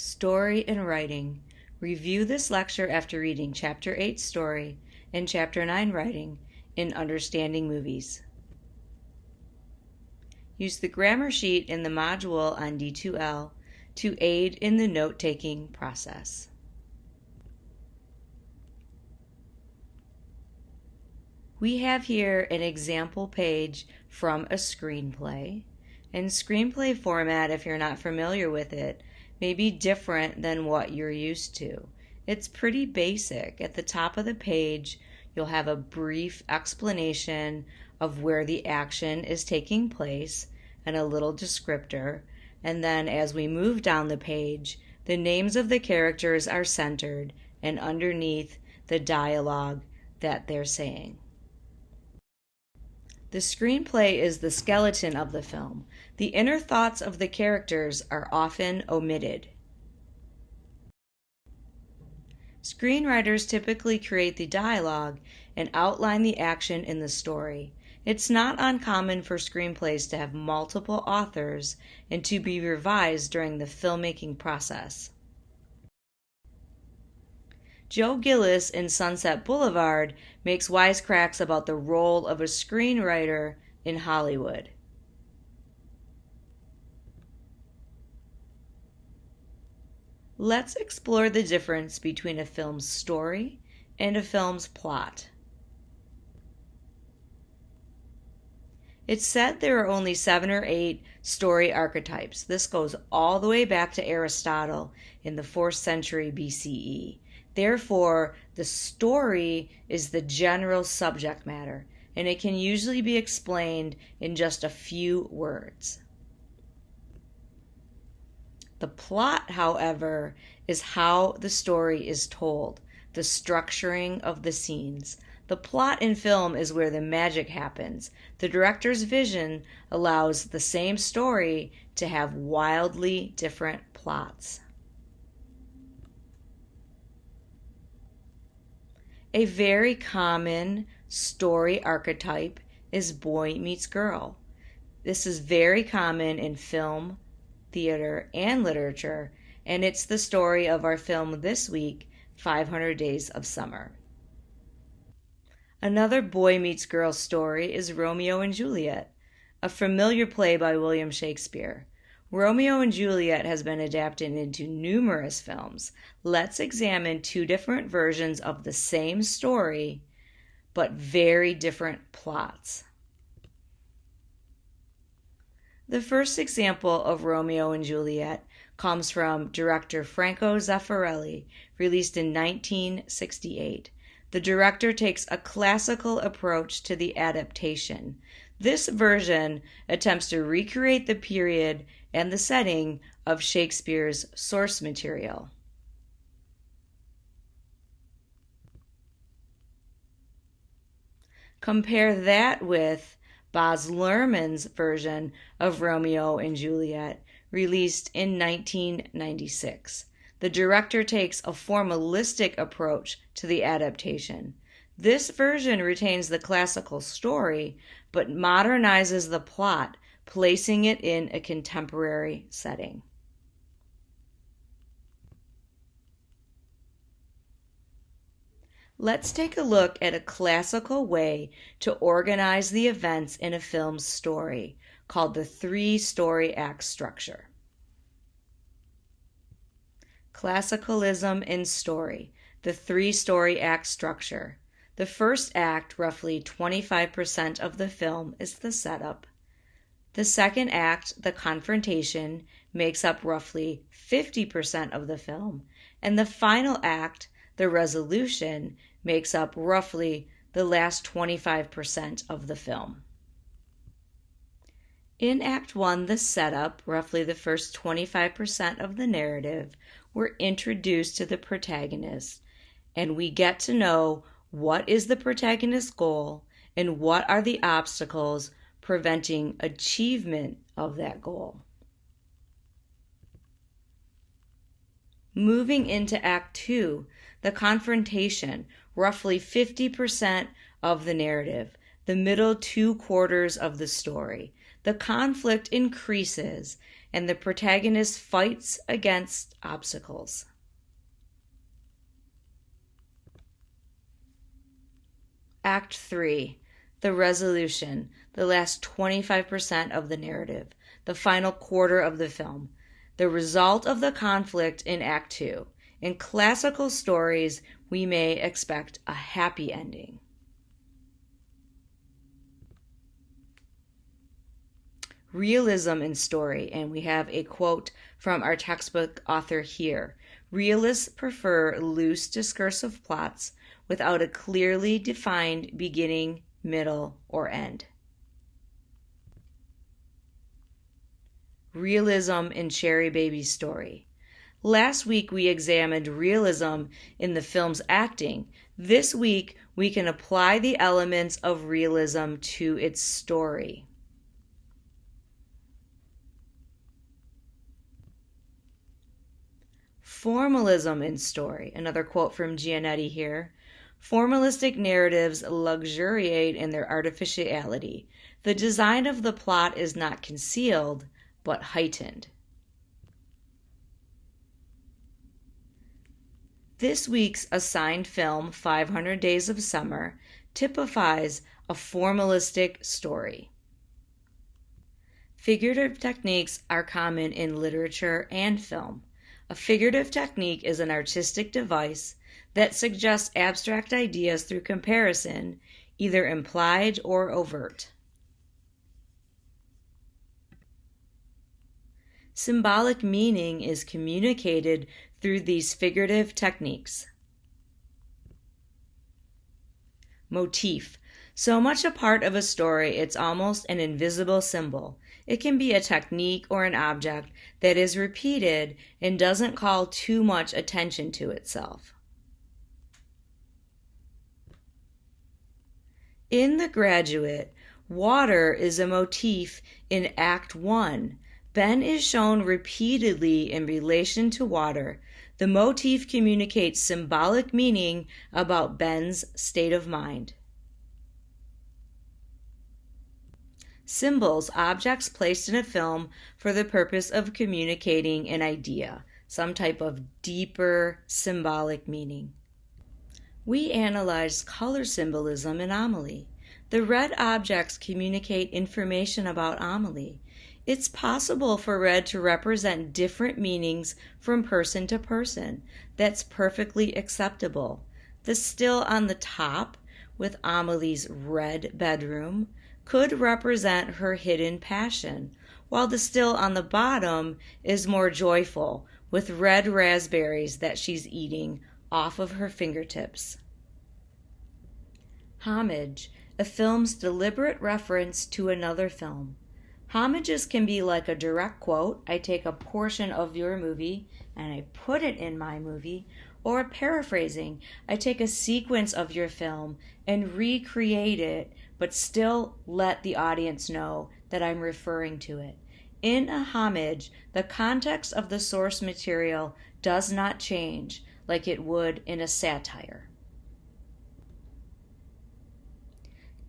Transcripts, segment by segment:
Story and Writing. Review this lecture after reading Chapter 8 Story and Chapter 9 Writing in Understanding Movies. Use the grammar sheet in the module on D2L to aid in the note-taking process. We have here an example page from a screenplay. And screenplay format, if you're not familiar with it, may be different than what you're used to. It's pretty basic. At the top of the page, you'll have a brief explanation of where the action is taking place and a little descriptor. And then as we move down the page, the names of the characters are centered and underneath the dialogue that they're saying. The screenplay is the skeleton of the film. The inner thoughts of the characters are often omitted. Screenwriters typically create the dialogue and outline the action in the story. It's not uncommon for screenplays to have multiple authors and to be revised during the filmmaking process. Joe Gillis in Sunset Boulevard makes wisecracks about the role of a screenwriter in Hollywood. Let's explore the difference between a film's story and a film's plot. It's said there are only 7 or 8 story archetypes. This goes all the way back to Aristotle in the 4th century BCE. Therefore, the story is the general subject matter, and it can usually be explained in just a few words. The plot, however, is how the story is told, the structuring of the scenes. The plot in film is where the magic happens. The director's vision allows the same story to have wildly different plots. A very common story archetype is boy meets girl. This is very common in film, theater, and literature, and it's the story of our film this week, 500 Days of Summer. Another boy meets girl story is Romeo and Juliet, a familiar play by William Shakespeare. Romeo and Juliet has been adapted into numerous films. Let's examine 2 different versions of the same story, but very different plots. The first example of Romeo and Juliet comes from director Franco Zeffirelli, released in 1968. The director takes a classical approach to the adaptation. This version attempts to recreate the period and the setting of Shakespeare's source material. Compare that with Baz Luhrmann's version of Romeo and Juliet, released in 1996. The director takes a formalistic approach to the adaptation. This version retains the classical story, but modernizes the plot, placing it in a contemporary setting. Let's take a look at a classical way to organize the events in a film's story, called the 3-story act structure. Classicalism in story, the 3-story act structure. The first act, roughly 25% of the film, is the setup. The second act, the confrontation, makes up roughly 50% of the film, and the final act, the resolution, makes up roughly the last 25% of the film. In Act 1, the setup, roughly the first 25% of the narrative, we're introduced to the protagonist, and we get to know what is the protagonist's goal and what are the obstacles preventing achievement of that goal. Moving into Act 2, the confrontation, roughly 50% of the narrative, the middle 2 quarters of the story. The conflict increases and the protagonist fights against obstacles. Act 3. The resolution, the last 25% of the narrative, the final quarter of the film, the result of the conflict in Act 2. In classical stories, we may expect a happy ending. Realism in story, and we have a quote from our textbook author here. Realists prefer loose discursive plots without a clearly defined beginning, middle, or end. Realism in Cherry Baby's story. Last week we examined realism in the film's acting. This week we can apply the elements of realism to its story. Formalism in story. Another quote from Giannetti here. Formalistic narratives luxuriate in their artificiality. The design of the plot is not concealed, but heightened. This week's assigned film, 500 Days of Summer, typifies a formalistic story. Figurative techniques are common in literature and film. A figurative technique is an artistic device that suggests abstract ideas through comparison, either implied or overt. Symbolic meaning is communicated through these figurative techniques. Motif. So much a part of a story, it's almost an invisible symbol. It can be a technique or an object that is repeated and doesn't call too much attention to itself. In The Graduate, water is a motif in Act 1. Ben is shown repeatedly in relation to water. The motif communicates symbolic meaning about Ben's state of mind. Symbols, objects placed in a film for the purpose of communicating an idea, some type of deeper symbolic meaning. We analyzed color symbolism in Amelie. The red objects communicate information about Amelie. It's possible for red to represent different meanings from person to person. That's perfectly acceptable. The still on the top, with Amelie's red bedroom, could represent her hidden passion, while the still on the bottom is more joyful, with red raspberries that she's eating off of her fingertips. Homage, a film's deliberate reference to another film. Homages can be like a direct quote, I take a portion of your movie and I put it in my movie, or paraphrasing, I take a sequence of your film and recreate it, but still let the audience know that I'm referring to it. In a homage, the context of the source material does not change like it would in a satire.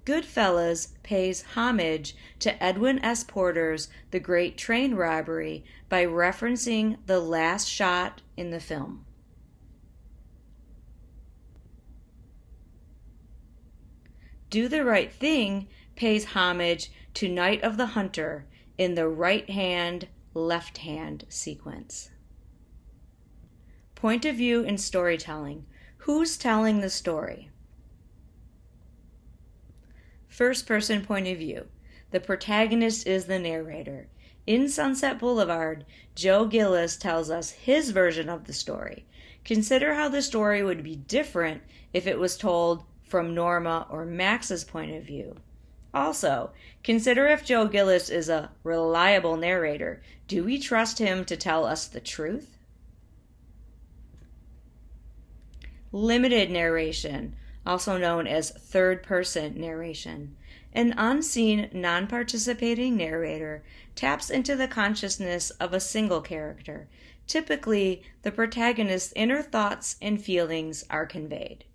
Goodfellas pays homage to Edwin S. Porter's The Great Train Robbery by referencing the last shot in the film. Do the Right Thing pays homage to Night of the Hunter in the right hand, left hand sequence. Point of view in storytelling. Who's telling the story? First person point of view. The protagonist is the narrator. In Sunset Boulevard, Joe Gillis tells us his version of the story. Consider how the story would be different if it was told from Norma or Max's point of view. Also, consider if Joe Gillis is a reliable narrator. Do we trust him to tell us the truth? Limited narration, also known as third-person narration. An unseen, non-participating narrator taps into the consciousness of a single character. Typically, the protagonist's inner thoughts and feelings are conveyed.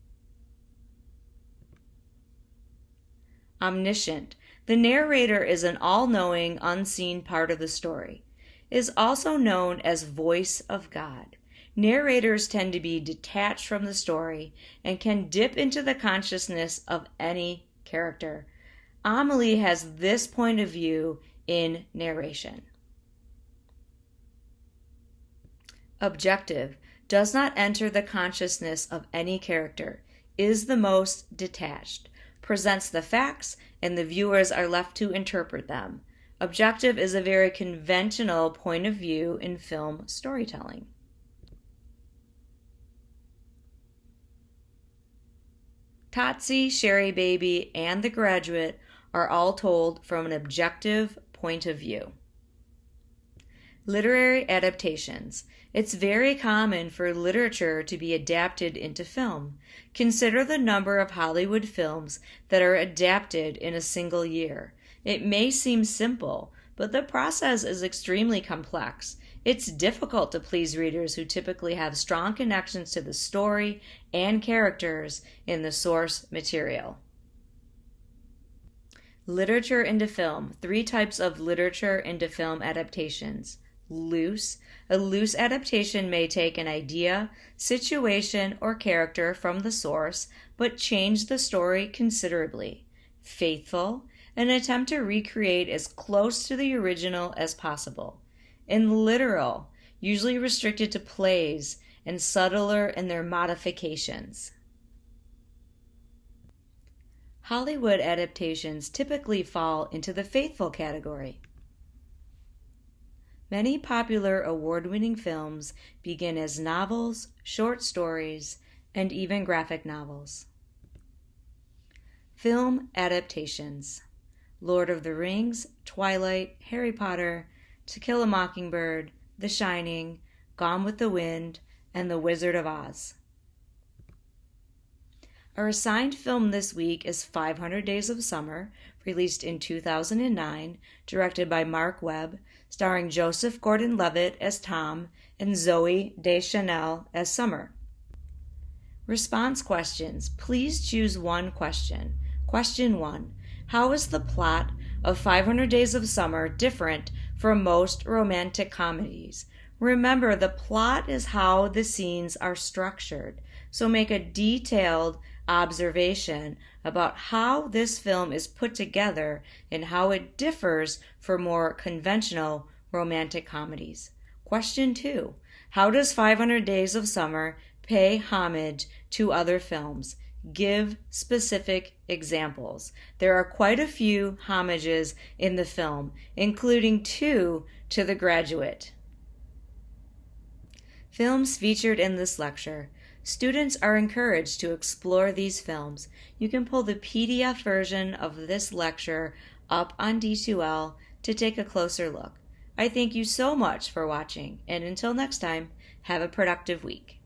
Omniscient. The narrator is an all-knowing, unseen part of the story. is also known as voice of God. Narrators tend to be detached from the story and can dip into the consciousness of any character. Amelie has this point of view in narration. Objective does not enter the consciousness of any character, is the most detached, presents the facts, and the viewers are left to interpret them. Objective is a very conventional point of view in film storytelling. Totsie, Sherry Baby, and The Graduate are all told from an objective point of view. Literary adaptations. It's very common for literature to be adapted into film. Consider the number of Hollywood films that are adapted in a single year. It may seem simple, but the process is extremely complex. It's difficult to please readers who typically have strong connections to the story and characters in the source material. Literature into film. 3 types of literature into film adaptations. Loose. A loose adaptation may take an idea, situation, or character from the source, but change the story considerably. Faithful. An attempt to recreate as close to the original as possible. And literal, usually restricted to plays and subtler in their modifications. Hollywood adaptations typically fall into the faithful category. Many popular award-winning films begin as novels, short stories, and even graphic novels. Film adaptations. Lord of the Rings, Twilight, Harry Potter, To Kill a Mockingbird, The Shining, Gone with the Wind, and The Wizard of Oz. Our assigned film this week is 500 Days of Summer, released in 2009, directed by Mark Webb, starring Joseph Gordon-Levitt as Tom and Zooey Deschanel as Summer. Response questions. Please choose one question. Question 1. How is the plot of 500 Days of Summer different from most romantic comedies? Remember, the plot is how the scenes are structured, so make a detailed observation about how this film is put together and how it differs from more conventional romantic comedies. Question 2. How does 500 Days of Summer pay homage to other films? Give specific examples. There are quite a few homages in the film, including 2 to The Graduate. Films featured in this lecture. Students are encouraged to explore these films. You can pull the PDF version of this lecture up on D2L to take a closer look. I thank you so much for watching, and until next time, have a productive week.